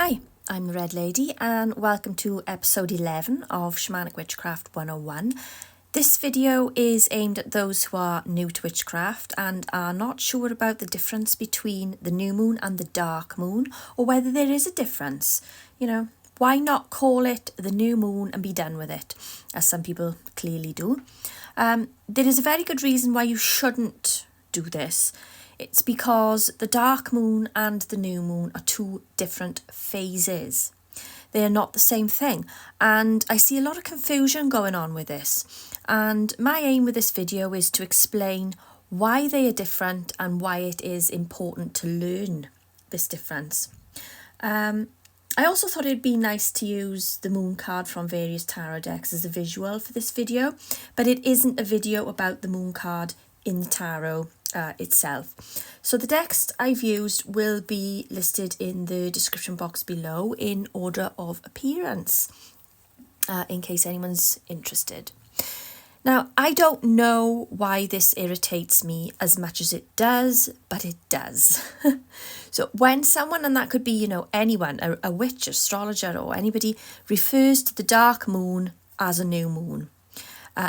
Hi, I'm the Red Lady and welcome to episode 11 of Shamanic Witchcraft 101. This video is aimed at those who are new to witchcraft and are not sure about the difference between the new moon and the dark moon, or whether there is a difference. You know, why not call it the new moon and be done with it, as some people clearly do. There is a very good reason why you shouldn't do this. It's because the dark moon and the new moon are two different phases. They are not the same thing, and I see a lot of confusion going on with this. And my aim with this video is to explain why they are different and why it is important to learn this difference. I also thought it'd be nice to use the moon card from various tarot decks as a visual for this video, but it isn't a video about the moon card in the tarot itself. So the decks I've used will be listed in the description box below in order of appearance, in case anyone's interested. Now, I don't know why this irritates me as much as it does, but it does. So when someone, and that could be, anyone, a witch, astrologer, or anybody, refers to the dark moon as a new moon,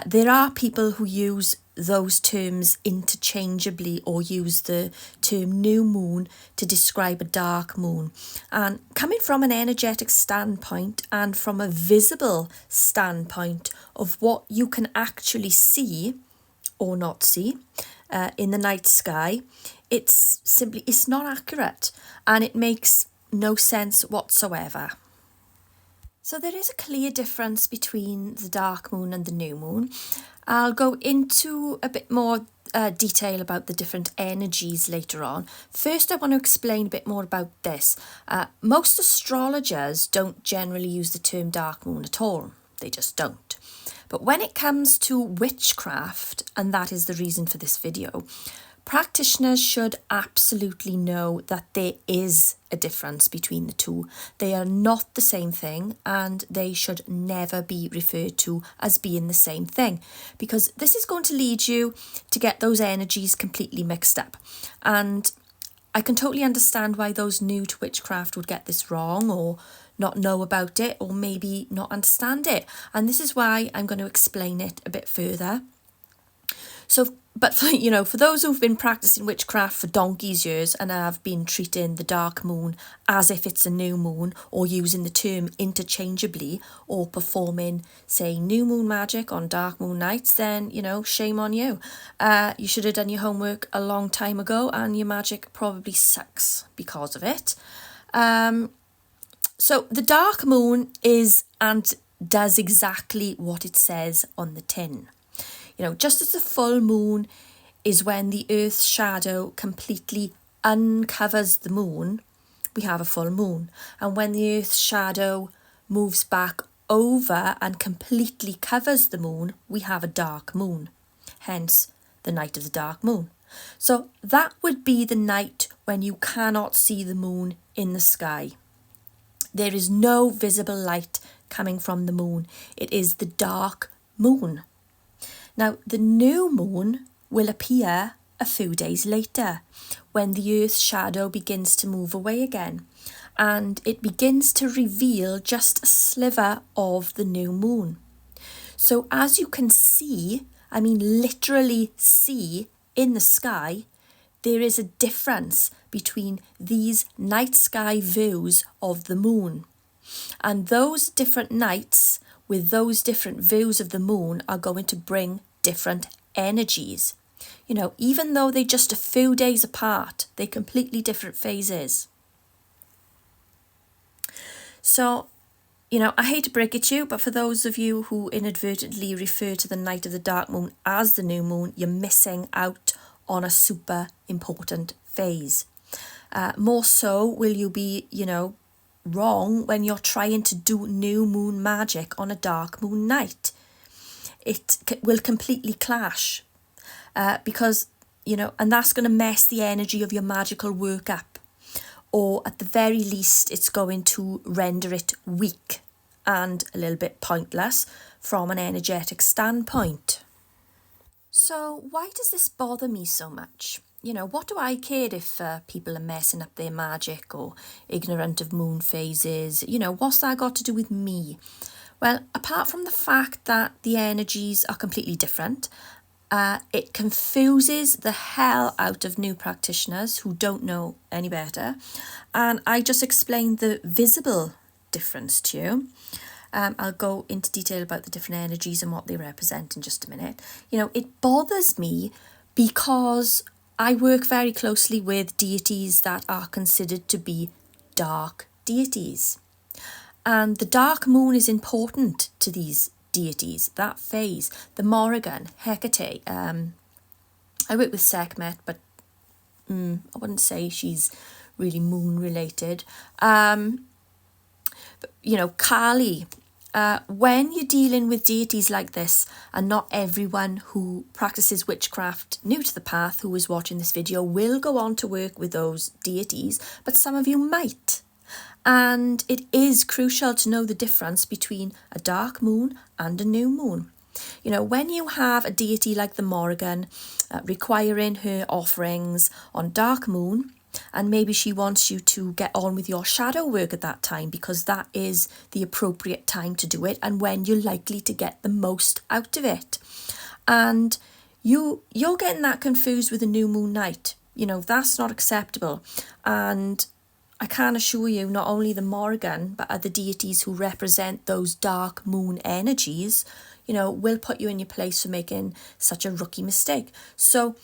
there are people who use those terms interchangeably or use the term new moon to describe a dark moon. And coming from an energetic standpoint and from a visible standpoint of what you can actually see or not see in the night sky, it's not accurate and it makes no sense whatsoever. So there is a clear difference between the dark moon and the new moon. I'll go into a bit more detail about the different energies later on. First, I want to explain a bit more about this. Most astrologers don't generally use the term dark moon at all. They just don't. But when it comes to witchcraft, and that is the reason for this video, practitioners should absolutely know that there is a difference between the two. They are not the same thing, and they should never be referred to as being the same thing, because this is going to lead you to get those energies completely mixed up. And I can totally understand why those new to witchcraft would get this wrong, or not know about it, or maybe not understand it. And this is why I'm going to explain it a bit further. But for those who've been practicing witchcraft for donkey's years and have been treating the dark moon as if it's a new moon, or using the term interchangeably, or performing, say, new moon magic on dark moon nights, then, shame on you. You should have done your homework a long time ago, and your magic probably sucks because of it. So the dark moon is and does exactly what it says on the tin. Just as the full moon is when the Earth's shadow completely uncovers the moon, we have a full moon. And when the Earth's shadow moves back over and completely covers the moon, we have a dark moon. Hence, the night of the dark moon. So that would be the night when you cannot see the moon in the sky. There is no visible light coming from the moon. It is the dark moon. Now, the new moon will appear a few days later, when the Earth's shadow begins to move away again, and it begins to reveal just a sliver of the new moon. So as you can see, literally see in the sky, there is a difference between these night sky views of the moon. And those different nights with those different views of the moon are going to bring different energies. Even though they're just a few days apart, they're completely different phases. So, I hate to break it to you, but for those of you who inadvertently refer to the night of the dark moon as the new moon, you're missing out on a super important phase. More so will you be, wrong when you're trying to do new moon magic on a dark moon night. It will completely clash because, and that's going to mess the energy of your magical work up. Or at the very least, it's going to render it weak and a little bit pointless from an energetic standpoint. So why does this bother me so much? what do I care if people are messing up their magic or ignorant of moon phases? What's that got to do with me? Well, apart from the fact that the energies are completely different, it confuses the hell out of new practitioners who don't know any better. And I just explained the visible difference to you. I'll go into detail about the different energies and what they represent in just a minute. It bothers me because I work very closely with deities that are considered to be dark deities. And the dark moon is important to these deities, that phase. The Morrigan, Hecate. I work with Sekhmet, but I wouldn't say she's really moon related. But, Kali. When you're dealing with deities like this, and not everyone who practices witchcraft new to the path who is watching this video will go on to work with those deities, but some of you might. And it is crucial to know the difference between a dark moon and a new moon. When you have a deity like the Morrigan requiring her offerings on dark moon, and maybe she wants you to get on with your shadow work at that time because that is the appropriate time to do it and when you're likely to get the most out of it. And you're getting that confused with a new moon night. That's not acceptable. And I can assure you, not only the Morrigan, but other deities who represent those dark moon energies, will put you in your place for making such a rookie mistake. So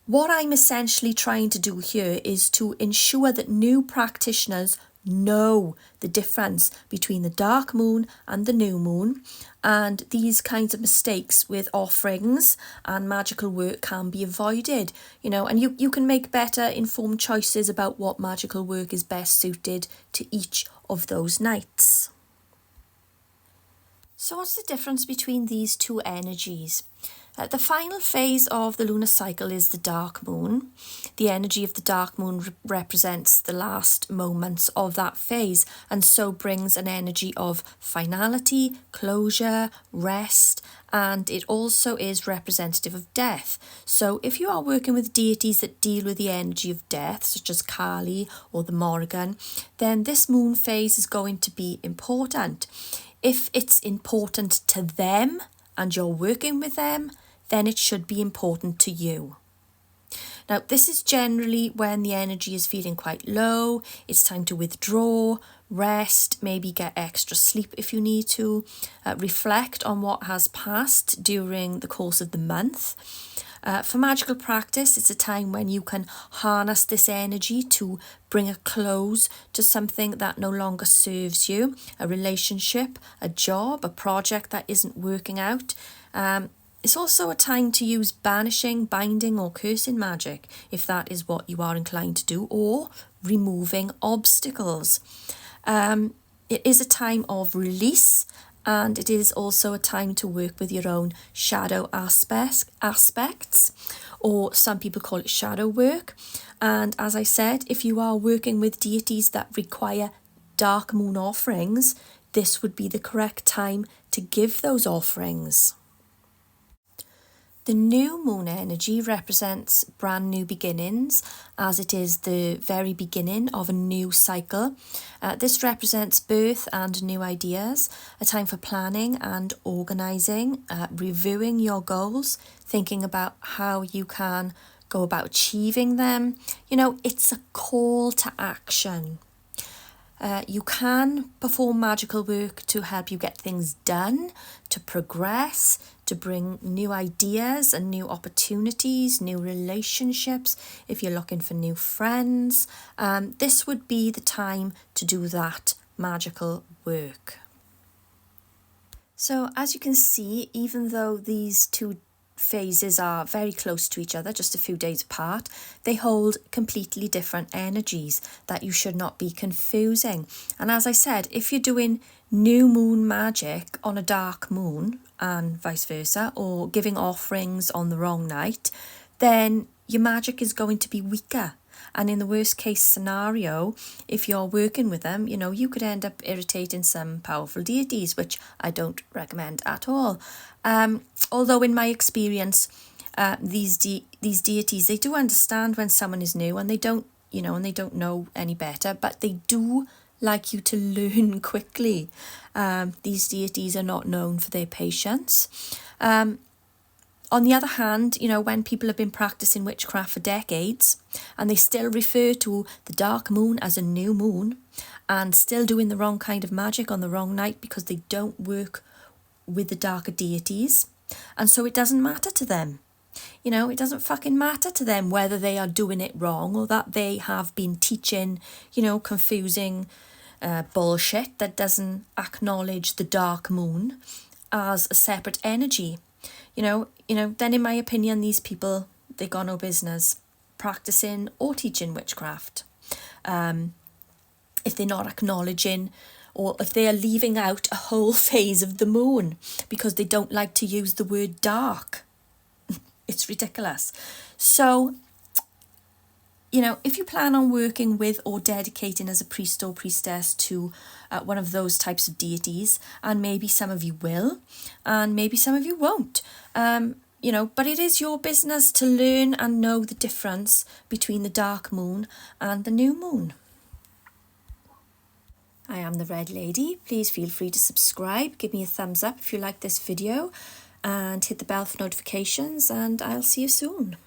what I'm essentially trying to do here is to ensure that new practitioners know the difference between the dark moon and the new moon, and these kinds of mistakes with offerings and magical work can be avoided, and you can make better informed choices about what magical work is best suited to each of those nights. So what's the difference between these two energies? The final phase of the lunar cycle is the dark moon. The energy of the dark moon represents the last moments of that phase and so brings an energy of finality, closure, rest, and it also is representative of death. So if you are working with deities that deal with the energy of death, such as Kali or the Morrigan, then this moon phase is going to be important. If it's important to them and you're working with them, then it should be important to you. Now, this is generally when the energy is feeling quite low. It's time to withdraw, rest, maybe get extra sleep if you need to, reflect on what has passed during the course of the month. For magical practice, it's a time when you can harness this energy to bring a close to something that no longer serves you, a relationship, a job, a project that isn't working out. It's also a time to use banishing, binding or cursing magic, if that is what you are inclined to do, or removing obstacles. It is a time of release, and it is also a time to work with your own shadow aspects, or some people call it shadow work. And as I said, if you are working with deities that require dark moon offerings, this would be the correct time to give those offerings. The new moon energy represents brand new beginnings, as it is the very beginning of a new cycle. This represents birth and new ideas, a time for planning and organising, reviewing your goals, thinking about how you can go about achieving them. It's a call to action. You can perform magical work to help you get things done, to progress, to bring new ideas and new opportunities, new relationships. If you're looking for new friends, this would be the time to do that magical work. So as you can see, even though these two phases are very close to each other, just a few days apart, they hold completely different energies that you should not be confusing. And as I said, if you're doing new moon magic on a dark moon and vice versa, or giving offerings on the wrong night, then your magic is going to be weaker. And in the worst case scenario, if you're working with them, you could end up irritating some powerful deities, which I don't recommend at all. Although in my experience, these deities, they do understand when someone is new and they don't, and they don't know any better, but they do like you to learn quickly. These deities are not known for their patience. On the other hand, when people have been practicing witchcraft for decades and they still refer to the dark moon as a new moon and still doing the wrong kind of magic on the wrong night because they don't work with the darker deities, and so it doesn't matter to them. It doesn't fucking matter to them whether they are doing it wrong or that they have been teaching, confusing bullshit that doesn't acknowledge the dark moon as a separate energy. Then in my opinion, these people, they got no business practicing or teaching witchcraft. If they're not acknowledging, or if they are leaving out a whole phase of the moon because they don't like to use the word dark. It's ridiculous. So, if you plan on working with or dedicating as a priest or priestess to one of those types of deities, and maybe some of you will, and maybe some of you won't, but it is your business to learn and know the difference between the dark moon and the new moon. I am the Red Lady. Please feel free to subscribe, give me a thumbs up if you like this video, and hit the bell for notifications, and I'll see you soon.